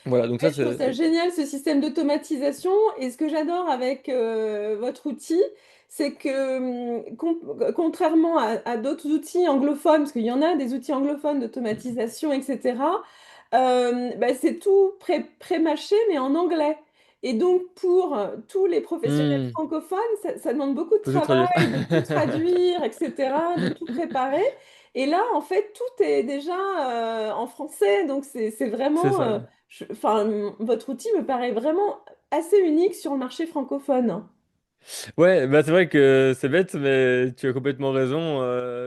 Voilà, donc Ouais, ça, je trouve ça génial ce système d'automatisation. Et ce que j'adore avec votre outil, c'est que contrairement à d'autres outils anglophones, parce qu'il y en a des outils anglophones d'automatisation, etc., bah, c'est tout pré-mâché, mais en anglais. Et donc, pour tous les professionnels Hmm, francophones, ça demande beaucoup de faut tout traduire. travail, de tout traduire, etc., de tout préparer. Et là, en fait, tout est déjà en français. Donc, c'est C'est vraiment... ça. enfin, votre outil me paraît vraiment assez unique sur le marché francophone. Ouais, bah c'est vrai que c'est bête, mais tu as complètement raison.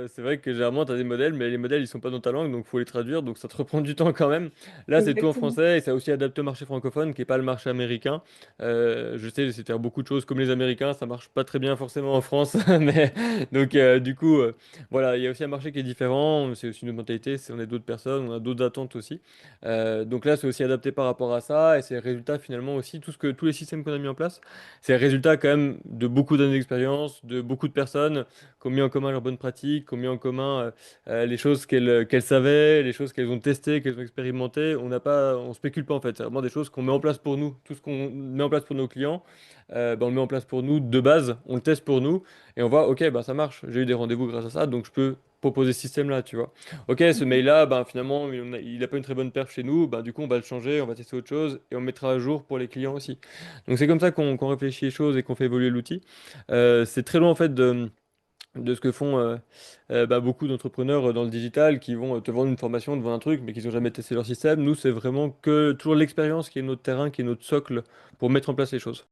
C'est vrai que généralement, tu as des modèles, mais les modèles, ils sont pas dans ta langue, donc faut les traduire, donc ça te reprend du temps quand même. Là, c'est tout en Exactement. français, et c'est aussi adapté au marché francophone, qui est pas le marché américain. Je sais, c'était beaucoup de choses comme les Américains, ça marche pas très bien forcément en France, mais donc du coup, voilà, il y a aussi un marché qui est différent, c'est aussi une autre mentalité, on est d'autres personnes, on a d'autres attentes aussi. Donc là, c'est aussi adapté par rapport à ça, et c'est le résultat finalement aussi, tous les systèmes qu'on a mis en place. C'est le résultat quand même de beaucoup d'années d'expérience, de beaucoup de personnes qui ont mis en commun leurs bonnes pratiques, qui ont mis en commun les choses qu'elles savaient, les choses qu'elles ont testées, qu'elles ont expérimentées. On spécule pas en fait. C'est vraiment des choses qu'on met en place pour nous. Tout ce qu'on met en place pour nos clients, on le met en place pour nous de base. On le teste pour nous et on voit, ok, bah ça marche. J'ai eu des rendez-vous grâce à ça, donc je peux proposer ce système-là, tu vois. Ok, ce mail-là, ben, finalement, il a pas une très bonne perf chez nous, ben, du coup, on va le changer, on va tester autre chose et on mettra à jour pour les clients aussi. Donc c'est comme ça qu'on réfléchit les choses et qu'on fait évoluer l'outil. C'est très loin en fait de ce que font beaucoup d'entrepreneurs dans le digital qui vont te vendre une formation, te vendre un truc, mais qui n'ont jamais testé leur système. Nous, c'est vraiment que toujours l'expérience qui est notre terrain, qui est notre socle pour mettre en place les choses.